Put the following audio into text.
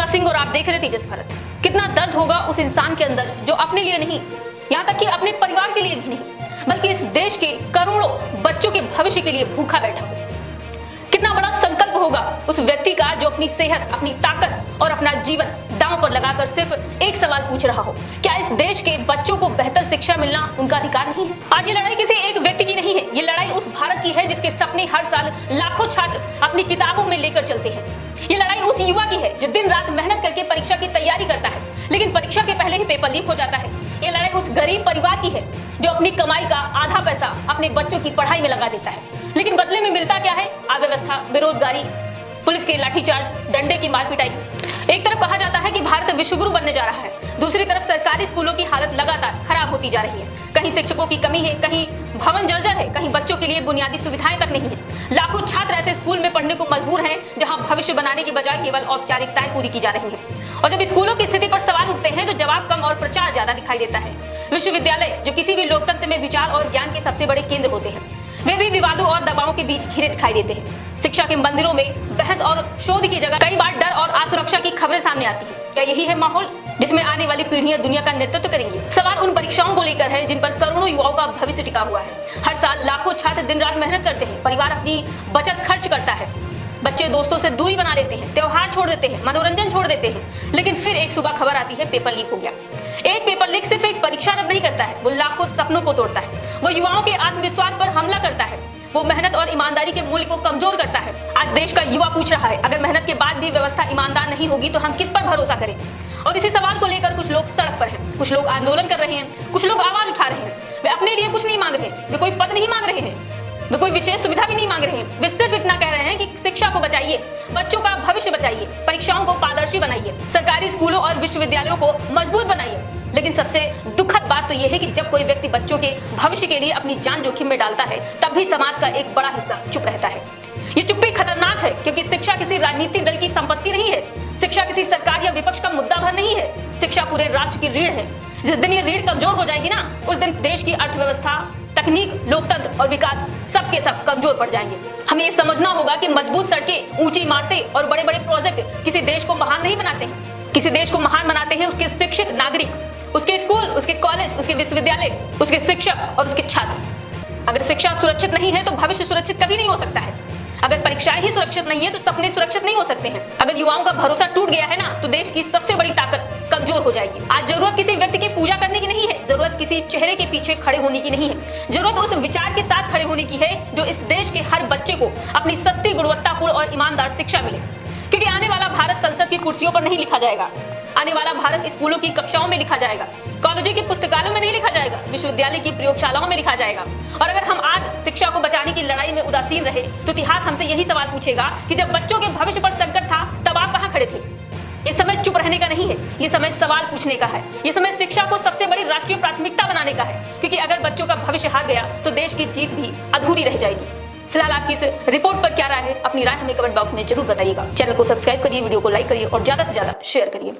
सिंह और आप देख रहे तेजस भारत। कितना दर्द होगा उस इंसान के अंदर जो अपने लिए नहीं, यहाँ तक कि अपने परिवार के लिए भी नहीं, बल्कि इस देश के करोड़ों बच्चों के भविष्य के लिए भूखा बैठा हो। कितना बड़ा संकल्प होगा उस व्यक्ति का जो अपनी सेहत, अपनी ताकत और अपना जीवन दांव पर लगाकर सिर्फ एक सवाल पूछ रहा हो, क्या इस देश के बच्चों को बेहतर शिक्षा मिलना उनका अधिकार नहीं है? आज ये लड़ाई किसी एक व्यक्ति की नहीं है, ये लड़ाई उस भारत की है जिसके सपने हर साल लाखों छात्र अपनी किताबों में लेकर चलते हैं। ये लड़ाई उस युवा की है जो दिन रात मेहनत करके परीक्षा की तैयारी करता है, लेकिन परीक्षा के पहले ही पेपर लीक हो जाता है। ये लड़ाई उस गरीब परिवार की है जो अपनी कमाई का आधा पैसा अपने बच्चों की पढ़ाई में लगा देता है, लेकिन बदले में मिलता क्या है? अव्यवस्था, बेरोजगारी, पुलिस के लाठीचार्ज, डंडे की मार पिटाई। एक तरफ कहा जाता है कि भारत विश्वगुरु बनने जा रहा है, दूसरी तरफ सरकारी स्कूलों की हालत लगातार खराब होती जा रही है। कहीं शिक्षकों की कमी है, कहीं भवन जर्जर है, कहीं बच्चों के लिए बुनियादी सुविधाएं तक नहीं है। लाखों छात्र ऐसे स्कूल में पढ़ने को मजबूर हैं जहां भविष्य बनाने की बजाय केवल औपचारिकताएं पूरी की जा रही हैं। और जब स्कूलों की स्थिति पर सवाल उठते हैं तो जवाब कम और प्रचार ज्यादा दिखाई देता है। विश्वविद्यालय जो किसी भी लोकतंत्र में विचार और ज्ञान के सबसे बड़े केंद्र होते हैं, वे भी विवादों और दबावों के बीच घिरे दिखाई देते हैं। शिक्षा के मंदिरों में बहस और शोध की जगह कई बार डर और असुरक्षा की खबरें सामने आती हैं। क्या यही है माहौल जिसमें आने वाली पीढ़ियां दुनिया का नेतृत्व करेंगी? सवाल उन परीक्षाओं को लेकर है जिन पर करोड़ों युवाओं का भविष्य टिका हुआ है। हर साल लाखों छात्र दिन रात मेहनत करते हैं, परिवार अपनी बचत खर्च करता है, बच्चे दोस्तों से दूरी बना लेते हैं, त्योहार छोड़ देते हैं, मनोरंजन छोड़ देते हैं, लेकिन फिर एक सुबह खबर आती है पेपर लीक हो गया। एक पेपर लीक सिर्फ एक परीक्षा रद्द नहीं करता है, वो लाखों सपनों को तोड़ता है, वो युवाओं के आत्मविश्वास पर हमला करता है, वो मेहनत और ईमानदारी के मूल्य को कमजोर करता है। आज देश का युवा पूछ रहा है, अगर मेहनत के बाद भी व्यवस्था ईमानदार नहीं होगी तो हम किस पर भरोसा करें? और इसी सवाल को लेकर कुछ लोग सड़क पर हैं, कुछ लोग आंदोलन कर रहे हैं, कुछ लोग आवाज उठा रहे हैं। वे अपने लिए कुछ नहीं मांग रहे, वे कोई पद नहीं मांग रहे हैं, वे कोई विशेष सुविधा भी नहीं मांग रहे हैं। वे सिर्फ इतना कह रहे हैं कि शिक्षा को बचाइए, बच्चों का भविष्य बचाइए, परीक्षाओं को पारदर्शी बनाइए, सरकारी स्कूलों और विश्वविद्यालयों को मजबूत बनाइए। लेकिन सबसे दुखद बात तो यह है कि जब कोई व्यक्ति बच्चों के भविष्य के लिए अपनी जान जोखिम में डालता है, तब भी समाज का एक बड़ा हिस्सा चुप रहता है। ये चुप्पी खतरनाक है, क्योंकि शिक्षा किसी राजनीतिक दल की संपत्ति नहीं है, शिक्षा किसी सरकार या विपक्ष का मुद्दा भर नहीं है, शिक्षा पूरे राष्ट्र की रीढ़ है। जिस दिन ये रीढ़ कमजोर हो जाएगी ना, उस दिन देश की अर्थव्यवस्था, तकनीक, लोकतंत्र और विकास सबके सब कमजोर पड़ जाएंगे। हमें ये समझना होगा कि मजबूत सड़कें, ऊंची इमारतें और बड़े बड़े प्रोजेक्ट किसी देश को महान नहीं बनाते हैं। किसी देश को महान बनाते हैं उसके शिक्षित नागरिक, उसके स्कूल, उसके कॉलेज, उसके विश्वविद्यालय, उसके शिक्षक और उसके छात्र। अगर शिक्षा सुरक्षित नहीं है तो भविष्य सुरक्षित कभी नहीं हो सकता है। अगर परीक्षाएं ही सुरक्षित नहीं है तो सपने सुरक्षित नहीं हो सकते हैं। अगर युवाओं का भरोसा टूट गया है ना, तो देश की सबसे बड़ी ताकत कमजोर हो जाएगी। आज जरूरत किसी व्यक्ति की पूजा करने की नहीं है, जरूरत किसी चेहरे के पीछे खड़े होने की नहीं है, जरूरत उस विचार के साथ खड़े होने की है जो इस देश के हर बच्चे को अपनी सस्ती, गुणवत्तापूर्ण और ईमानदार शिक्षा मिले। क्योंकि आने वाला भारत संसद की कुर्सियों पर नहीं लिखा जाएगा, आने वाला भारत स्कूलों की कक्षाओं में लिखा जाएगा, कॉलेजों की पुस्तकालयों में नहीं लिखा जाएगा, विश्वविद्यालय की प्रयोगशालाओं में लिखा जाएगा। और अगर हम आज शिक्षा को बचाने की लड़ाई में उदासीन रहे तो इतिहास हमसे यही सवाल पूछेगा कि जब बच्चों के भविष्य पर संकट था तब आप कहां खड़े थे? ये समय चुप रहने का नहीं है, ये समय सवाल पूछने का है। ये समय शिक्षा को सबसे बड़ी राष्ट्रीय प्राथमिकता बनाने का है, क्योंकि अगर बच्चों का भविष्य हार गया तो देश की जीत भी अधूरी रह जाएगी। फिलहाल आपकी इस रिपोर्ट पर क्या राय है? अपनी राय हमें कमेंट बॉक्स में जरूर बताइएगा। चैनल को सब्सक्राइब करिए, वीडियो को लाइक करिए और ज्यादा से ज्यादा शेयर करिए।